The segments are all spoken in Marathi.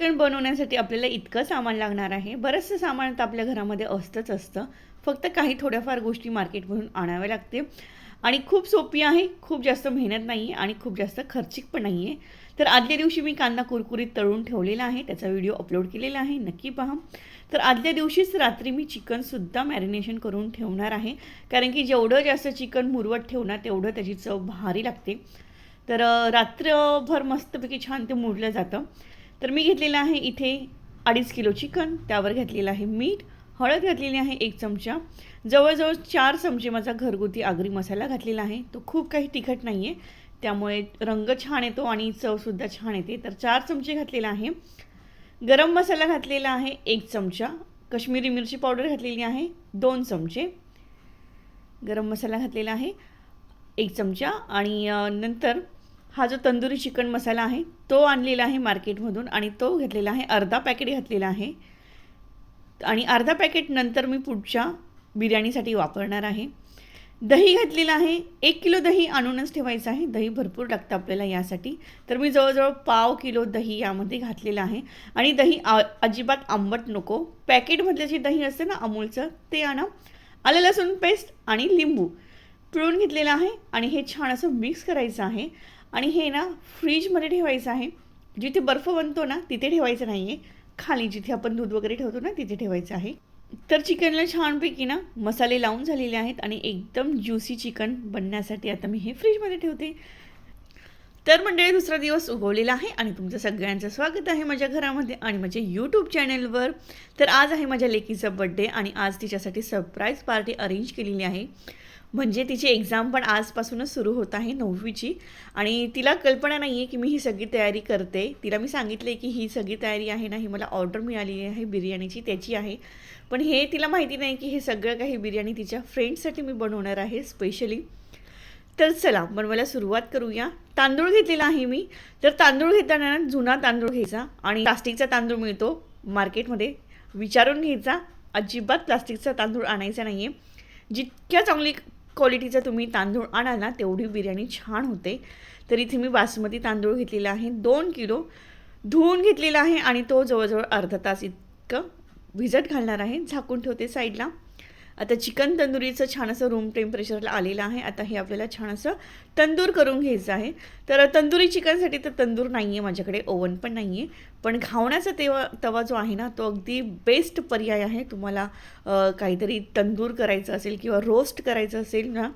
चिकन बनवण्यासाठी आपल्याला इतकं सामान लागणार आहे. बरंचसं सामान तर आपल्या घरामध्ये असतं. फक्त काही थोड्याफार गोष्टी मार्केटमधून आणाव्या लागते आणि खूप सोपी आहे. खूप जास्त मेहनत नाही आहे आणि खूप जास्त खर्चिक पण नाही आहे. तर आदल्या दिवशी मी कांदा कुरकुरीत तळून ठेवलेला आहे. त्याचा व्हिडिओ अपलोड केलेला आहे. नक्की पहा. तर आदल्या दिवशीच रात्री मी चिकनसुद्धा मॅरिनेशन करून ठेवणार आहे. कारण की जेवढं जास्त चिकन मुरवत ठेवणार तेवढं त्याची चव भारी लागते. तर रात्रभर मस्तपैकी छान ते मुरलं जातं. तर मी घेतलेलं आहे इथे 2.5 किलो चिकन. त्यावर घेतलेलं आहे मीठ, हळद घातलेली आहे 1 चमचा, जवळजवळ 4 चमचे माझा घरगुती आगरी मसाला घातलेला आहे. तो खूप काही तिखट नाही आहे, त्यामुळे रंग छान येतो आणि चवसुद्धा छान येते. तर 4 चमचे घातलेला आहे. गरम मसाला घातलेला आहे 1 चमचा, कश्मीरी मिरची पावडर घातलेली आहे 2 चमचे, गरम मसाला घातलेला आहे 1 चमचा आणि नंतर हा जो तंदुरी चिकन मसाला आहे तो आणलेला आहे मार्केटमधून आणि तो घेतलेला आहे. अर्धा पॅकेट घातलेला आहे आणि अर्धा पॅकेट नंतर मी पुढच्या बिर्याणीसाठी वापरणार आहे. दही घातलेलं आहे. 1 किलो दही आणूनच ठेवायचं आहे. दही भरपूर लागतं आपल्याला यासाठी. तर मी जवळजवळ पाव किलो दही यामध्ये घातलेलं आहे आणि दही अजिबात आंबट नको. पॅकेटमधलं जे दही असतं ना अमूलचं ते आणा. आलं लसूण पेस्ट आणि लिंबू पिळून घेतलेलं आहे आणि हे छान असं मिक्स करायचं आहे आणि हे ना फ्रीजमध्ये ठेवायचं आहे. जिथे बर्फ बनतो ना तिथे ठेवायचं नाही आहे, खाली जिथे आपण दूध वगैरे ठेवतो ना तिथे ठेवायचं आहे. तर चिकनला छानपैकी ना मसाले लावून झालेले आहेत आणि एकदम ज्युसी चिकन बनण्यासाठी आता मी हे फ्रीजमध्ये ठेवते. तर मंडळी दुसरा दिवस उगवलेला आहे आणि तुमचं सगळ्यांचं स्वागत आहे माझ्या घरामध्ये आणि माझ्या यूट्यूब चॅनलवर. तर आज आहे माझ्या लेकीचा बड्डे आणि आज तिच्यासाठी सरप्राईज पार्टी अरेंज केलेली आहे. म्हणजे तिची एक्झाम पण आजपासूनच सुरू होत आहे 9वीची आणि तिला कल्पना नाही आहे की मी ही सगळी तयारी करते. तिला मी सांगितलं आहे की ही सगळी तयारी आहे ना ही मला ऑर्डर मिळाली आहे बिर्याणीची त्याची आहे. पण हे तिला माहिती नाही की हे सगळं काही बिर्याणी तिच्या फ्रेंड्ससाठी मी बनवणार आहे स्पेशली. तर चला बनवायला सुरुवात करूया. तांदूळ घेतलेला आहे मी. तर तांदूळ घेताना जुना तांदूळ घ्यायचा आणि प्लास्टिकचा तांदूळ मिळतो मार्केटमध्ये, विचारून घ्यायचा. अजिबात प्लास्टिकचा तांदूळ आणायचा नाही आहे. जितक्या चांगली क्वालिटीचा तुम्ही तांदूळ आणाल ना तेवढी बिर्याणी छान होते. तर इथे मी बासमती तांदूळ घेतलेला आहे 2 किलो, धुवून घेतलेला आहे आणि तो जवळजवळ अर्धा तास इतकं भिजत घालणार आहे. झाकून ठेवते साईडला. आता चिकन तंदुरीचं छान असं रूम टेम्परेचरला आलेलं आहे. आता हे आपल्याला छान असं तंदूर करून घ्यायचं आहे. तर तंदुरी चिकनसाठी तर तंदूर नाही आहे माझ्याकडे, ओव्हन पण नाही आहे. पण घावण्याचा तवा जो आहे ना तो अगदी बेस्ट पर्याय आहे. तुम्हाला काहीतरी तंदूर करायचं असेल किंवा रोस्ट करायचं असेल ना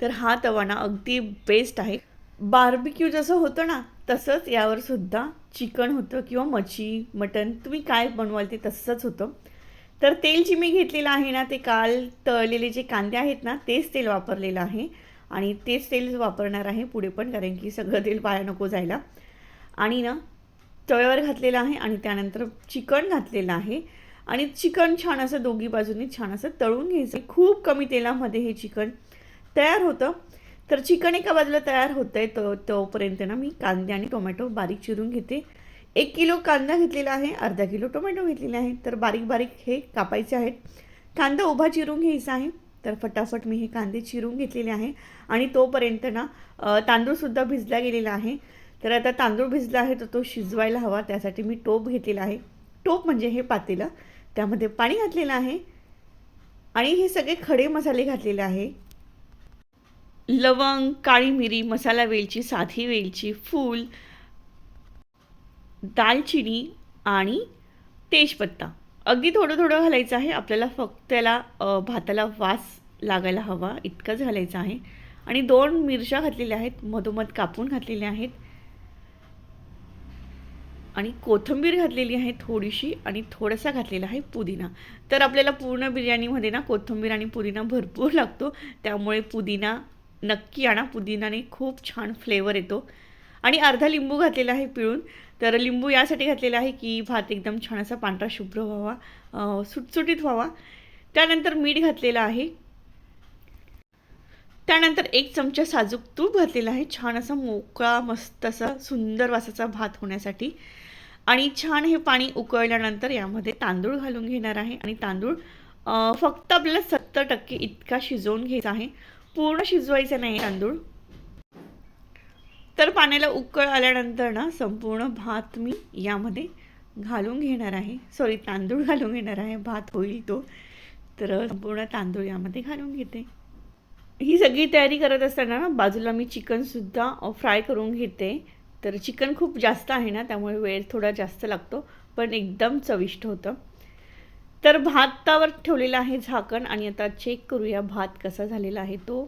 तर हा तवा ना अगदी बेस्ट आहे. बार्बिक्यू जसं होतं ना तसंच यावरसुद्धा चिकन होतं किंवा मच्छी, मटण तुम्ही काय बनवाल ते तसंच होतं. तर तेल जे मी घेतलेलं आहे ना ते काल तळलेले जे कांदे आहेत ना तेच तेल वापरलेलं आहे आणि तेच तेल वापरणार आहे पुढे पण, कारण की सगळं तेल वाया नको जायला. आणि ना तव्यावर घातलेलं आहे आणि त्यानंतर चिकन घातलेलं आहे आणि चिकन छान असं दोघी बाजूंनी छान असं तळून घ्यायचं. खूप कमी तेलामध्ये हे चिकन तयार होतं. तर चिकन एका बाजूला तयार होतं आहे तोपर्यंत ना मी कांदे आणि टोमॅटो बारीक चिरून घेते. 1 किलो कांदा घेतलेला आहे, अर्धा किलो टोमॅटो घेतलेले आहे. तर बारीक बारीक हे कापायचे आहेत. कांदा उभा चिरून घ्यायचा आहे. तर फटाफट मी हे कांदे चिरून घेतलेले आहे आणि तोपर्यंत ना तांदूळसुद्धा भिजला गेलेला आहे. तर आता तांदूळ भिजला आहे तर तो शिजवायला हवा, त्यासाठी मी टोप घेतलेला आहे. टोप म्हणजे हे पातेलं, त्यामध्ये पाणी घातलेलं आहे आणि हे सगळे खडे मसाले घातलेले आहे. लवंग, काळी मिरी, मसाला वेलची, साधी वेलची, फूल, दालचिनी आणि तेजपत्ता अगदी थोडं थोडं घालायचं आहे आपल्याला. फक्त त्याला भाताला वास लागायला हवा इतकंच घालायचं आहे. आणि 2 मिरच्या घातलेल्या आहेत, मधोमध कापून घातलेल्या आहेत आणि कोथिंबीर घातलेली आहे थोडीशी आणि थोडासा घातलेला आहे पुदिना. तर आपल्याला पूर्ण बिर्याणीमध्ये ना कोथिंबीर आणि पुदिना भरपूर लागतो, त्यामुळे पुदिना नक्की आणा. पुदिनाने खूप छान फ्लेवर येतो. आणि अर्धा लिंबू घातलेला आहे पिळून. तर लिंबू यासाठी घातलेला आहे की भात एकदम छान असा पांढरा शुभ्र व्हावा, सुटसुटीत व्हावा. त्यानंतर मीठ घातलेलं आहे. त्यानंतर 1 चमचा साजूक तूप घातलेला आहे, छान असा मोकळा मस्त असा सुंदर वासाचा भात होण्यासाठी. आणि छान हे पाणी उकळल्यानंतर यामध्ये तांदूळ घालून घेणार आहे आणि तांदूळ फक्त आपल्याला 70% इतका शिजवून घ्यायचा आहे, पूर्ण शिजवायचा नाही तांदूळ. तर पाण्याला उकळ आल्यानंतर ना संपूर्ण भात मी यामध्ये घालून घेणार आहे, सॉरी तांदूळ घालून घेणार आहे, भात होईल तो. तर संपूर्ण तांदूळ यामध्ये घालून घेते. ही सगळी तयारी करत असताना ना बाजूला मी चिकनसुद्धा फ्राय करून घेते. तर चिकन खूप जास्त आहे ना, त्यामुळे वेळ थोडा जास्त लागतो, पण एकदम चविष्ट होतं. तर भातावर ठेवलेलं आहे झाकण आणि आता चेक करूया भात कसा झालेला आहे तो.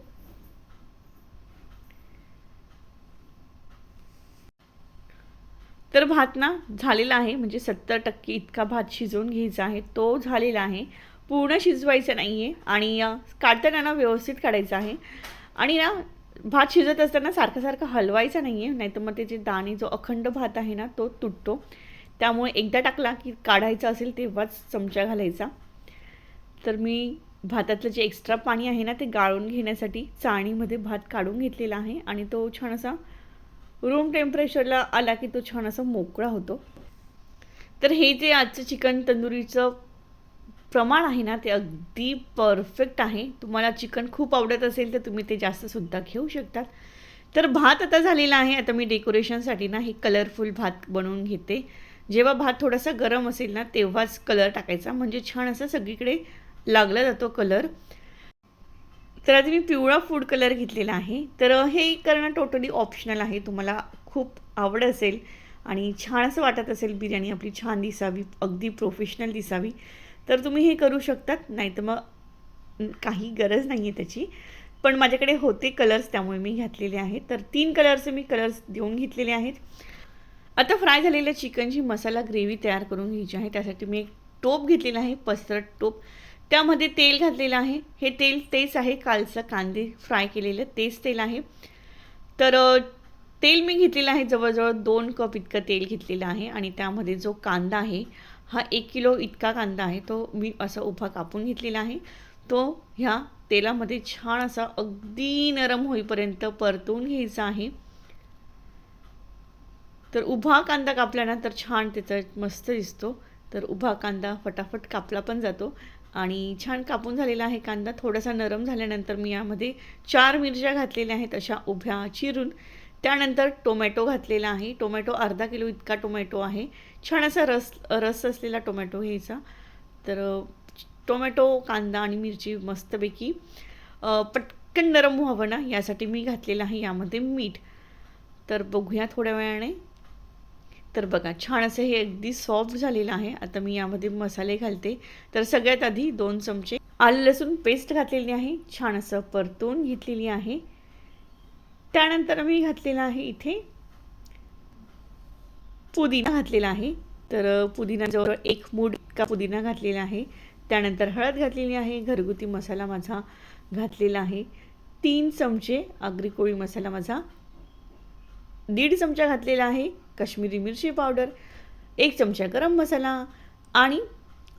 तर भात ना झालेला आहे, म्हणजे 70% इतका भात शिजवून घ्यायचा आहे. तो झालेला आहे. पूर्ण शिजवायचं नाही आहे आणि काढताना ना व्यवस्थित काढायचं आहे. आणि ना भात शिजत असताना सारखं सारखं हलवायचं नाही आहे, नाहीतर मग त्याचे दाणे, जो अखंड भात आहे ना तो तुटतो. त्यामुळे एकदा टाकला की काढायचा असेल तेव्हाच चमचा घालायचा. तर मी भातातलं जे एक्स्ट्रा पाणी आहे ना ते गाळून घेण्यासाठी चाळणीमध्ये भात काढून घेतलेला आहे आणि तो छान असा रूम टेम्परेचरला आला की तो छान असा मोकळा होतो. तर हे जे आजचं चिकन तंदुरीचं प्रमाण आहे ना ते अगदी परफेक्ट आहे. तुम्हाला चिकन खूप आवडत असेल तर तुम्ही ते जास्तसुद्धा घेऊ शकतात. तर भात आता झालेला आहे. आता मी डेकोरेशनसाठी ना हे कलरफुल भात बनवून घेते. जेव्हा भात थोडासा गरम असेल ना तेव्हाच कलर टाकायचा, म्हणजे छान असं सगळीकडे लागला जातो कलर. तर आता मी पिवळा फूड कलर घेतलेला आहे. तर हे करणं टोटली ऑप्शनल आहे. तुम्हाला खूप आवड असेल आणि छान असं वाटत असेल बिर्याणी आपली छान दिसावी, अगदी प्रोफेशनल दिसावी, तर तुम्ही हे करू शकतात. नाहीतर मग काही गरज नाही आहे त्याची. पण माझ्याकडे होते कलर्स त्यामुळे मी घातलेले आहेत. तर 3 कलरचे मी कलर्स देऊन घेतलेले आहेत. आता फ्राय झालेल्या चिकनची मसाला ग्रेव्ही तयार करून घ्यायची आहे. त्यासाठी मी एक टोप घेतलेला आहे, पसरट टोप. त्यामध्ये तेल घातलेलं आहे. हे तेल तेच आहे कालचं कांदे फ्राय केलेलं तेच तेल आहे. तर तेल मी घेतलेलं आहे, जवळजवळ 2 कप इतकं तेल घेतलेलं आहे आणि त्यामध्ये जो कांदा आहे हा 1 किलो इतका कांदा आहे. तो मी असा उभा कापून घेतलेला आहे. तो ह्या तेलामध्ये छान असा अगदी नरम होईपर्यंत परतून घ्यायचा आहे. तर उभा कांदा कापला ना तर छान त्याचा मस्त दिसतो. तर उभा कांदा फटाफट कापला पण जातो आणि छान कापून झालेला आहे कांदा. थोडासा नरम झाल्यानंतर मी यामध्ये 4 मिरच्या घातलेल्या आहेत अशा उभ्या चिरून. त्यानंतर टोमॅटो घातलेला आहे. टोमॅटो अर्धा किलो इतका टोमॅटो आहे. छान असा रस असलेला टोमॅटो घ्यायचा. तर टोमॅटो, कांदा आणि मिरची मस्तपैकी पटकन नरम व्हावं ना यासाठी मी घातलेलं आहे यामध्ये मीठ. तर बघूया थोड्या वेळाने. तर बघा छान असं हे अगदी सॉफ्ट झालेलं आहे. आता मी यामध्ये मसाले घालते. तर सगळ्यात आधी 2 चमचे आलं लसूण पेस्ट घातलेली आहे, छान असं परतून घेतलेली आहे. त्यानंतर मी घातलेला आहे इथे पुदिना घातलेला आहे. तर पुदिना जवळ 1 मूठ इतका पुदिना घातलेला आहे. त्यानंतर हळद घातलेली आहे, घरगुती मसाला माझा घातलेला आहे. 3 चमचे आगरी कोळी मसाला माझा, 1.5 चमचा घातलेला आहे काश्मीरी मिरची पावडर, 1 चमचा गरम मसाला आणि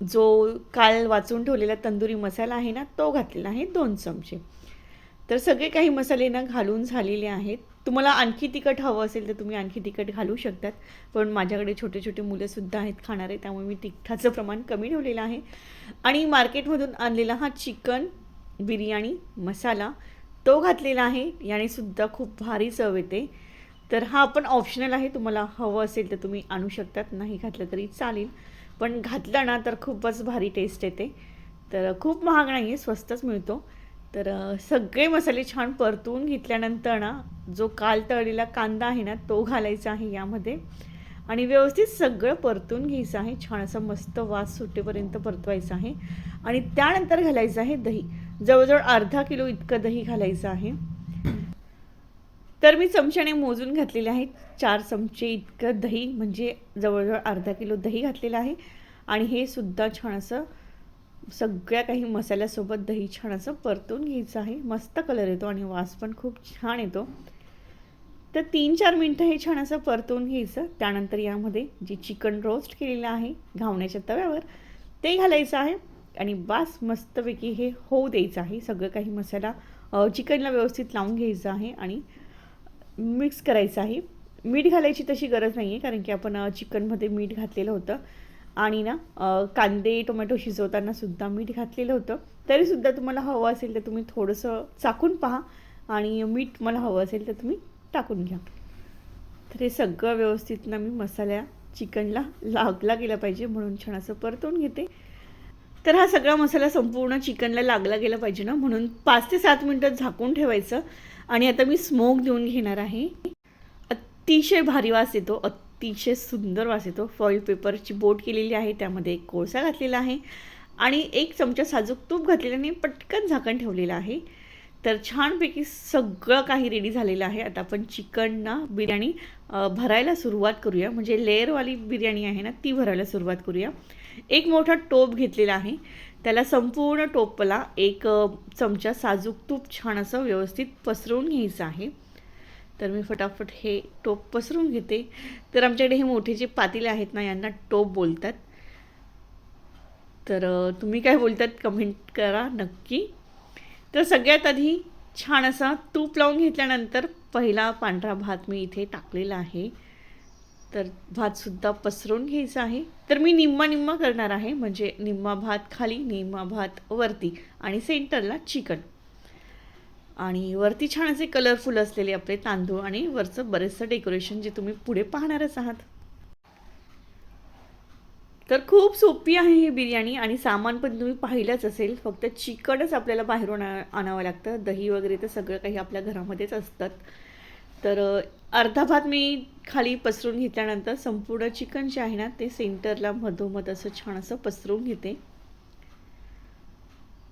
जो काल वाचून ठेवलेला तंदुरी मसाला आहे ना तो घातलेला आहे 2 चमचे. तर सगळे काही मसाले ना घालून झालेले आहेत. तुम्हाला आणखी तिखट हवं असेल तर तुम्ही आणखी तिखट घालू शकतात. पण माझ्याकडे छोटे छोटे मुलंसुद्धा आहेत खाणारे, त्यामुळे मी तिखटाचं प्रमाण कमी ठेवलेलं आहे. आणि मार्केटमधून आणलेला हा चिकन बिर्याणी मसाला तो घातलेला आहे. याने सुद्धा खूप भारी चव येते. तर हा पण ऑप्शनल आहे, तुम्हाला हवं असेल तर तुम्ही आणू शकतात, नाही घातलं तरी चालेल. पण घातलं ना तर खूपच भारी टेस्ट येते. तर खूप महाग नाही आहे, स्वस्तच मिळतो. तर सगळे मसाले छान परतवून घेतल्यानंतर ना जो काल तळलेला कांदा आहे ना तो घालायचा आहे यामध्ये आणि व्यवस्थित सगळं परतून घ्यायचं आहे. छान असं मस्त वास सुटेपर्यंत परतवायचं आहे आणि त्यानंतर घालायचं आहे दही. जवळजवळ अर्धा किलो इतकं दही घालायचं आहे. तर मी चमच्याने मोजून घातलेले आहे 4 चमचे इतकं दही, म्हणजे जवळजवळ अर्धा किलो दही घातलेलं आहे. आणि हे सुद्धा छान असं सगळ्या काही मसाल्यासोबत दही छान असं परतून घ्यायचं आहे. मस्त कलर येतो आणि वास पण खूप छान येतो. तर 3-4 मिनटं हे छान असं परतून घ्यायचं. त्यानंतर यामध्ये जे चिकन रोस्ट केलेलं आहे घावण्याच्या तव्यावर ते घालायचं आहे आणि बास मस्तपैकी हे होऊ द्यायचं आहे. सगळं काही मसाला चिकनला व्यवस्थित लावून घ्यायचं आहे आणि मिक्स करायचं आहे. मीठ घालायची तशी गरज नाही आहे, कारण की आपण चिकनमध्ये मीठ घातलेलं होतं आणि ना कांदे टोमॅटो शिजवताना सुद्धा मीठ घातलेलं होतं. तरीसुद्धा तुम्हाला हवं असेल तर तुम्ही थोडंसं चाखून पहा आणि मीठ मला हवं असेल तर तुम्ही टाकून घ्या. तर हे सगळं व्यवस्थित ना मी मसाल्या चिकनला लागला गेला पाहिजे, म्हणून छान असं परतवून घेते. तर हा सगळा मसाला संपूर्ण चिकनला लागला गेला पाहिजे ना, म्हणून 5 ते 7 मिनटं झाकून ठेवायचं. आणि आता मी स्मोक देऊन घेणार आहे. अतिशय भारी वास येतो, अतिशय सुंदर वास येतो. फॉईल पेपरची बोट केलेली आहे, त्यामध्ये एक कोळसा घातलेला आहे आणि 1 चमचा साजूक तूप घातलेलं आणि पटकन झाकण ठेवलेलं आहे. तर छानपैकी सगळं काही रेडी झालेलं आहे. आता आपण चिकन बिर्याणी भरायला सुरुवात करूया. म्हणजे लेअरवाली बिर्याणी आहे ना, ती भरायला सुरुवात करूया. एक मोठा टोप घेतलेला आहे, त्याला संपूर्ण टोपला 1 चमचा साजूक तूप छान असं व्यवस्थित पसरवून घ्यायचं आहे. तर मी फटाफट हे टोप पसरून घेते. तर आमच्याकडे हे मोठे जे पातेले आहेत ना, यांना टोप बोलतात. तर तुम्ही काय बोलतात कमेंट करा नक्की. तर सगळ्यात आधी छान असा तूप लावून घेतल्यानंतर पहिला पांढरा भात मी इथे टाकलेला आहे. तर भातसुद्धा पसरवून घ्यायचा आहे. तर मी निम्मा करणार आहे, म्हणजे निम्मा भात खाली, निम्मा भात वरती आणि सेंटरला चिकन. आणि वरती छान असे कलरफुल असलेले आपले तांदूळ आणि वरचं बरेचसं डेकोरेशन जे तुम्ही पुढे पाहणारच आहात. तर खूप सोपी आहे ही बिर्याणी आणि सामान पण तुम्ही पाहिलंच असेल. फक्त चिकनच आपल्याला बाहेरून आणावं लागतं. दही वगैरे तर सगळं काही आपल्या घरामध्येच असतात. तर अर्धा भात मी खाली पसरून घेतल्यानंतर संपूर्ण चिकन जे आहे ना, ते सेंटरला मधोमध असं छान असं पसरून घेते.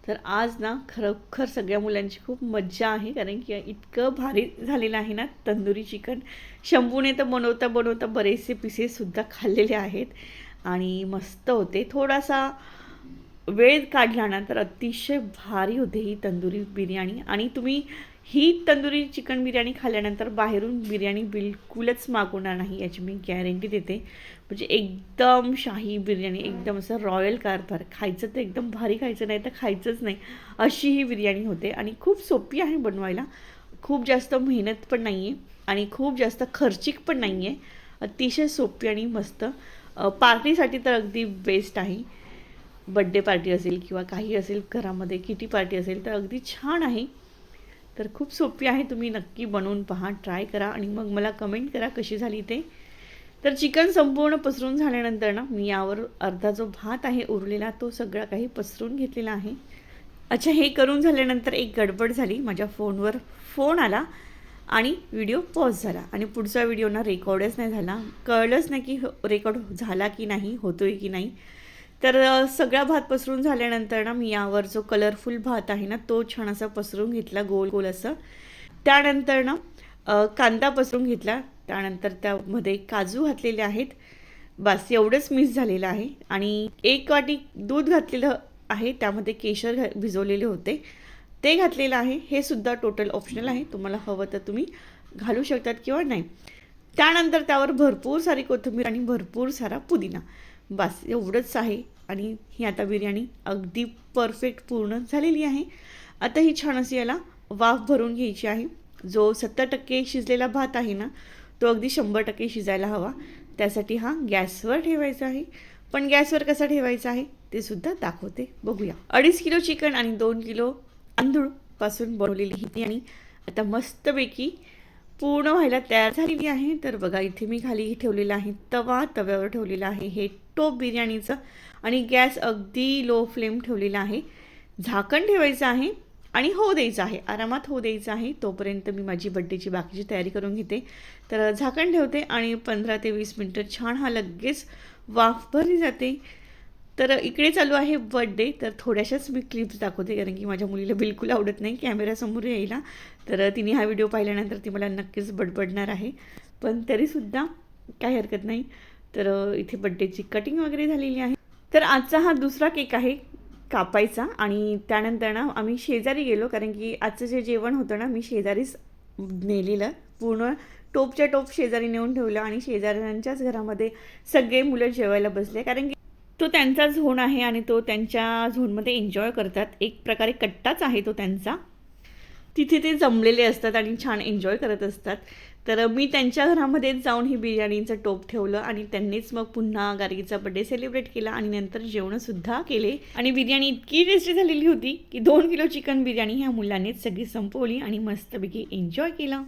तर आज ना खरोखर सगळ्या मुलांची खूप मज्जा आहे, कारण की इतकं भारी झालेलं आहे ना तंदुरी चिकन. शंभूने तर बनवता बरेचसे पीसेससुद्धा खाल्लेले आहेत आणि मस्त होते. थोडासा वेळ काढला ना तर अतिशय भारी होते ही तंदुरी बिर्याणी. आणि तुम्ही ही तंदुरी चिकन बिर्याणी खाल्ल्यानंतर बाहेरून बिर्याणी बिलकुलच मागवणार नाही, याची मी गॅरंटी देते. म्हणजे एकदम शाही बिर्याणी, एकदम असं रॉयल कारभार. खायचं तर एकदम भारी खायचं, नाही तर खायचंच नाही, अशी ही बिर्याणी होते. आणि खूप सोपी आहे बनवायला. खूप जास्त मेहनत पण नाही आहे आणि खूप जास्त खर्चिक पण नाही आहे. अतिशय सोपी आणि मस्त. पार्टीसाठी तर अगदी बेस्ट आहे. बड्डे पार्टी असेल किंवा काही असेल घरामध्ये, किटी पार्टी असेल, तर अगदी छान आहे. तर खूप सोपी आहे, तुम्ही नक्की बनवून पहा, ट्राय करा आणि मग मला कमेंट करा कशी झाली ते. तर चिकन संपूर्ण पसरून झाल्यानंतर ना, मी यावर अर्धा जो भात आहे उरलेला तो सगळा काही पसरून घेतलेला आहे. अच्छा, हे करून झाल्यानंतर एक गडबड झाली. माझ्या फोनवर फोन आला आणि व्हिडिओ पॉज झाला आणि पुढचा व्हिडिओ ना रेकॉर्डच नाही झाला. कळलंच नाही की रेकॉर्ड झाला की नाही, होतोय की नाही. तर सगळा भात पसरून झाल्यानंतर ना, मी यावर जो कलरफुल भात आहे ना, तो छान असा पसरून घेतला गोल गोल असं. त्यानंतर ना कांदा पसरून घेतला. त्यानंतर त्यामध्ये काजू घातलेले आहेत. बस एवढंच मिस झालेलं आहे. आणि 1 वाटी दूध घातलेलं आहे, त्यामध्ये केशर भिजवलेले होते ते घातलेलं आहे. हे सुद्धा टोटल ऑप्शनल आहे, तुम्हाला हवं तर तुम्ही घालू शकतात किंवा नाही. त्यानंतर त्यावर भरपूर सारी कोथिंबीर आणि भरपूर सारा पुदिना. बस एवढंच आहे. आणि ही आता बिर्याणी अगदी परफेक्ट पूर्ण झालेली आहे. आता ही छान अशी याला वाफ भरून घ्यायची आहे. जो 70% शिजलेला भात आहे ना, तो अगदी 100% शिजायला हवा. त्यासाठी हा गॅसवर ठेवायचा आहे. पण गॅसवर कसा ठेवायचा आहे ते सुद्धा दाखवते, बघूया. 2.5 किलो चिकन आणि 2 किलो तांदूळपासून बनवलेली ही बिर्याणी आता मस्तपैकी पूर्ण व्हायला तयार झालेली आहे. तर बघा, इथे मी खाली ठेवलेला आहे तवा, तव्यावर ठेवलेला आहे हे टोप बिर्याणीचं आणि गॅस अगदी लो फ्लेम ठेवलेला आहे. झाकण ठेवायचं आहे आणि होऊ द्यायचं आहे, आरामात होऊ द्यायचं आहे. तोपर्यंत मी माझी बड्डेची बाकीची तयारी करून घेते. तर झाकण ठेवते आणि 15 ते 20 मिनटं छान हा लगेच वाफ भरली जाते. तर इकडे चालू आहे बर्थडे. तर थोड्याशाच मी क्लिप्स दाखवते, कारण की माझ्या मुलीला बिलकुल आवडत नाही कॅमेऱ्यासमोर यायला. तर तिने हा व्हिडिओ पाहिल्यानंतर ती मला नक्कीच बडबडणार आहे, पण तरीसुद्धा काही हरकत नाही. तर इथे बड्डेची कटिंग वगैरे झालेली आहे. तर आजचा हा दुसरा केक आहे कापायचा. आणि त्यानंतर ना आम्ही शेजारी गेलो, कारण की आजचं जे जेवण होतं ना, मी शेजारीच नेलेलं. पूर्ण टोपच्या टोप शेजारी नेऊन ठेवलं आणि शेजाऱ्यांच्याच घरामध्ये सगळे मुलं जेवायला बसले, कारण की तो त्यांचा झोन आहे आणि तो त्यांच्या झोनमध्ये एन्जॉय करतात. एक प्रकारे कट्टाच आहे तो त्यांचा. तिथे ते जमलेले असतात आणि छान एन्जॉय करत असतात. तर मी त्यांच्या घरामध्येच जाऊन ही बिर्याणीचं टोप ठेवलं आणि त्यांनीच मग पुन्हा गार्गीचा बड्डे सेलिब्रेट केला आणि नंतर जेवणंसुद्धा केले. आणि बिर्याणी इतकी टेस्टी झालेली होती की 2 किलो चिकन बिर्याणी ह्या मुलांनीच सगळी संपवली आणि मस्तपैकी एन्जॉय केला.